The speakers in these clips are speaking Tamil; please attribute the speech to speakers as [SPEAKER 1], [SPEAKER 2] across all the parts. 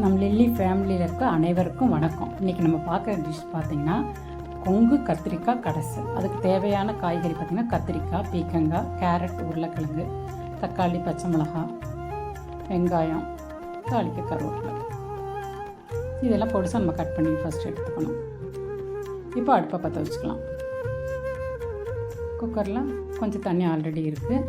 [SPEAKER 1] நம் லில்லி ஃபேமிலியில் இருக்க அனைவருக்கும் வணக்கம். இன்றைக்கி நம்ம பார்க்குற டிஷ் பார்த்திங்கன்னா கொங்கு கத்திரிக்காய் கடைசல். அதுக்கு தேவையான காய்கறி பார்த்திங்கன்னா கத்திரிக்காய், பீக்கங்காய், கேரட், உருளைக்கிழங்கு, தக்காளி, பச்சை மிளகாய், வெங்காயம், தாளிக்க கருவேப்பிலை, இதெல்லாம் பொடிசாக நம்ம கட் பண்ணி ஃபஸ்ட்டு எடுத்துக்கணும். இப்போ அடுப்பை பற்ற வச்சுக்கலாம். குக்கரில் கொஞ்சம் தண்ணி ஆல்ரெடி இருக்குது.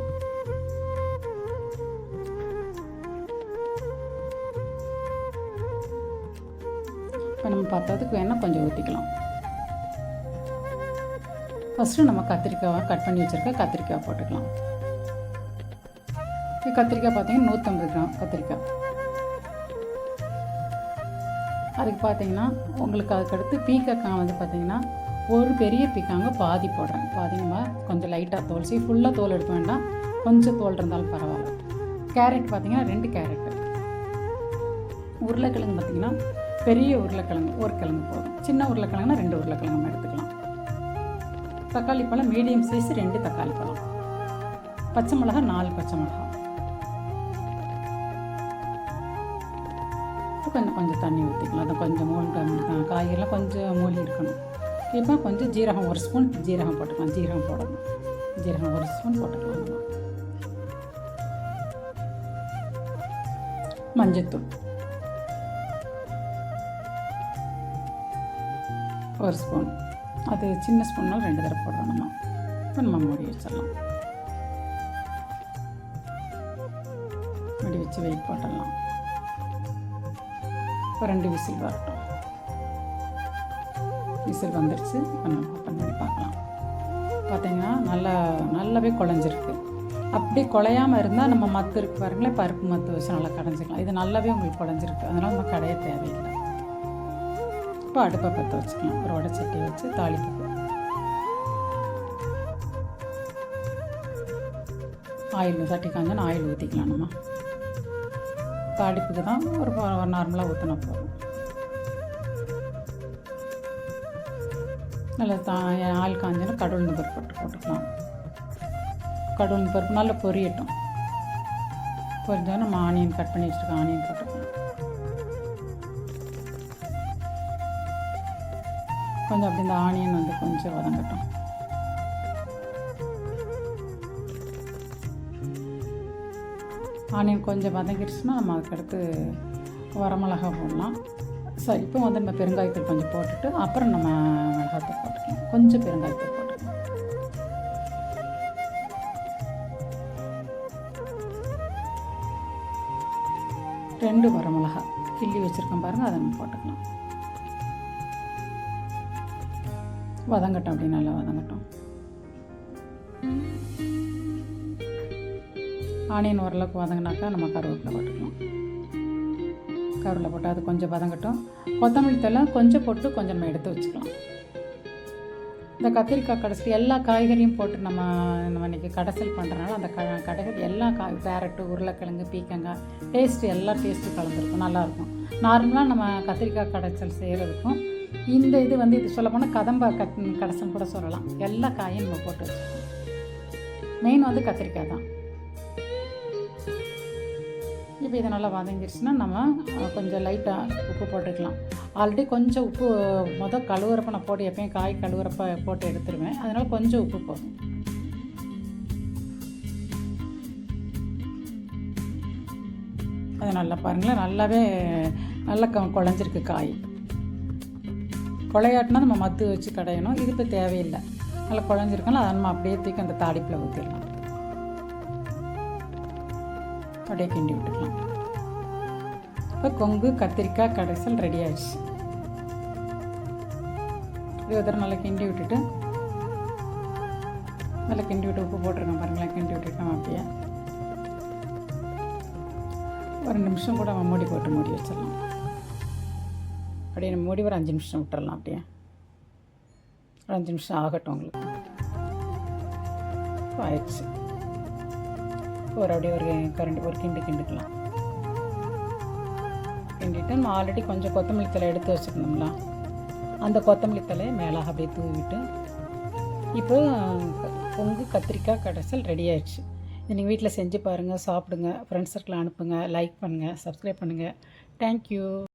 [SPEAKER 1] இப்போ நம்ம பார்த்ததுக்கு வேணால் கொஞ்சம் ஊற்றிக்கலாம். ஃபஸ்ட்டு நம்ம கத்திரிக்காவை கட் பண்ணி வச்சுருக்க கத்திரிக்காய் போட்டுக்கலாம். கத்திரிக்காய் பார்த்தீங்கன்னா 150 கிராம் கத்திரிக்காய். அதுக்கு பார்த்தீங்கன்னா உங்களுக்கு அதுக்கடுத்து பீக்கக்காய் வந்து பார்த்திங்கன்னா ஒரு பெரிய பீக்காங்க பாதி போடுறேன். பாதி நம்ம கொஞ்சம் லைட்டாக தோல் ஃபுல்லாக தோல் எடுக்க வேண்டாம், கொஞ்சம் தோல் இருந்தாலும் பரவாயில்ல. கேரட் பார்த்திங்கன்னா 2 கேரட்டு. உருளைக்கிழங்கு பார்த்திங்கன்னா பெரிய உருளைக்கிழங்கு ஒரு கிழங்கு போதும். சின்ன உருளைக்கிழங்குனா 2 உருளைக்கிழங்கு நம்ம எடுத்துக்கலாம். தக்காளி பழம் மீடியம் சைஸ் 2 தக்காளி பழம். பச்சை மிளகா 4 பச்சை மிளகா. கொஞ்சம் தண்ணி ஊற்றிக்கலாம். அதை கொஞ்சம் காய்கறிலாம் கொஞ்சம் மூழ்கி இருக்கணும். இப்போ கொஞ்சம் ஜீரகம் 1 ஸ்பூன் ஜீரகம் போட்டுக்கலாம். ஜீரகம் போடணும். ஜீரகம் 1 ஸ்பூன் போட்டுக்கலாம். மஞ்சத்தூள் 1 ஸ்பூன். அது சின்ன ஸ்பூன்னால் 2 தடவை போடுறோம் நம்ம. இப்போ நம்ம மூடி வச்சிடலாம். மூடி வச்சு வெயிட் போட்டுடலாம். இப்போ 2 விசில் வரட்டும். விசில் வந்துடுச்சு. இப்போ நம்ம ஓப்பன் பண்ணி பார்க்கலாம். பார்த்தீங்கன்னா நல்லாவே குழஞ்சிருக்கு. அப்படி குழையாமல் இருந்தால் நம்ம மத்து இருக்கு பாருங்களேன், பருப்பு மத்து வச்சு நல்லா கடைஞ்சிக்கலாம். இது நல்லாவே உங்களுக்கு குழஞ்சிருக்கு, அதனால் நம்ம கடைய தேவையில்லை. இப்போ அடுப்பை பற்ற வச்சுக்கலாம். ஒரு வடைச்சட்டி வச்சு தாளிப்புக்கு ஆயில் சட்டி காஞ்சோன்னா ஆயில் ஊற்றிக்கலாம். நம்ம தாளிப்புக்கு தான் ஒரு நார்மலாக ஊற்றினா போதும். நல்லா ஆயில் காஞ்சோன்னா கடவுள் பருப்பு போட்டுக்கலாம். கடவுள் பருப்பு நல்லா பொரியட்டும். பொரிஞ்சோன்னா நம்ம ஆனியன் கட் பண்ணி வச்சுருக்கோம், ஆனியன் போட்டுக்கலாம். கொஞ்சம் அப்படி இந்த ஆனியன் வந்து கொஞ்சம் வதங்கட்டும். ஆனியன் கொஞ்சம் வதங்கிடுச்சுன்னா நம்ம அதுக்கடுத்து வரமிளகா போடலாம். சரி, இப்போ வந்து நம்ம பெருங்காயத்தூள் கொஞ்சம் போட்டுட்டு அப்புறம் நம்ம மிளகாத்தூள் போட்டுக்கலாம். கொஞ்சம் பெருங்காயத்தூள் போட்டுக்கலாம். ரெண்டு வரமிளகா கிள்ளி வச்சுருக்கோம் பாருங்கள், அதை நம்ம போட்டுக்கலாம். வதங்கட்டும். அப்படி நல்லா வதங்கட்டும். ஆனியன் ஓரளவுக்கு வதங்கினாக்கா நம்ம கருவேப்பிலை போட்டுக்கலாம். கருவேப்பிலை போட்டு அது கொஞ்சம் வதங்கட்டும். கொத்தமல்லி தழை கொஞ்சம் போட்டு கொஞ்சம் நம்ம எடுத்து வச்சுக்கலாம். இந்த கத்திரிக்காய் கடைசி எல்லா காய்கறியும் போட்டு நம்ம இன்றைக்கி கடைசல் பண்ணுறதுனால அந்த கடைகள் எல்லா கேரட்டு, உருளைக்கிழங்கு, பீக்கங்காய் எல்லா டேஸ்ட்டும் கலந்துருக்கும், நல்லாயிருக்கும். நார்மலாக நம்ம கத்திரிக்காய் கடைசல் செய்கிறதுக்கும் இந்த இது வந்து இது சொல்ல போனால் கதம்ப கடைசல் கூட சொல்லலாம். எல்லா காயும் நம்ம போட்டு வச்சுக்கணும். மெயின் வந்து கத்திரிக்காய் தான். இப்போ இதை நல்லா வதங்கிடுச்சுன்னா நம்ம கொஞ்சம் லைட்டாக உப்பு போட்டுக்கலாம். ஆல்ரெடி கொஞ்சம் உப்பு கழுவுறப்ப நான் போட்டு எப்பயும் காய் கழுவுறப்ப போட்டு எடுத்துருவேன், அதனால் கொஞ்சம் உப்பு போதும். அது நல்லா பாருங்களேன், நல்லா குழஞ்சிருக்கு காய். குழையாட்டினா நம்ம மத்து வச்சு கடையணும். இது இப்போ தேவையில்லை, நல்லா குழஞ்சிருக்கணும். அதை நம்ம அப்படியே தூக்கி அந்த தாளிப்பில் ஊற்றிடலாம். அப்படியே கிண்டி விட்டுக்கலாம். இப்போ கொங்கு கத்திரிக்காய் கடைசல் ரெடி ஆயிடுச்சு. இது ஒரு நல்லா கிண்டி விட்டுட்டு உப்பு போட்டிருக்கோம் பாருங்களேன். கிண்டி விட்டுட்டு நம்ம அப்படியே ஒரு 2 நிமிஷம் கூட நம்ம மூடி போட்டு மூடி வச்சிடலாம். அப்படியே நம்ம மூடி ஒரு 5 நிமிஷம் விட்டுறலாம். அப்படியே ஒரு 5 நிமிஷம் ஆகட்டும். உங்களுக்கு ஆயிடுச்சு. அப்படியே ஒரு கிண்டுக்கலாம். கிண்டிட்டு நம்ம ஆல்ரெடி கொஞ்சம் கொத்தமல்லி தழை எடுத்து வச்சுருந்தோம்ல, அந்த கொத்தமல்லி தலையை மேலே அப்படியே தூவிட்டு இப்போ கொங்கு கத்திரிக்காய் கடைசல் ரெடி ஆயிடுச்சு. இது நீங்கள் வீட்டில் செஞ்சு பாருங்கள், சாப்பிடுங்க, ஃப்ரெண்ட்ஸ் சர்க்கிள் அனுப்புங்க, லைக் பண்ணுங்கள், சப்ஸ்கிரைப் பண்ணுங்கள். தேங்க்யூ.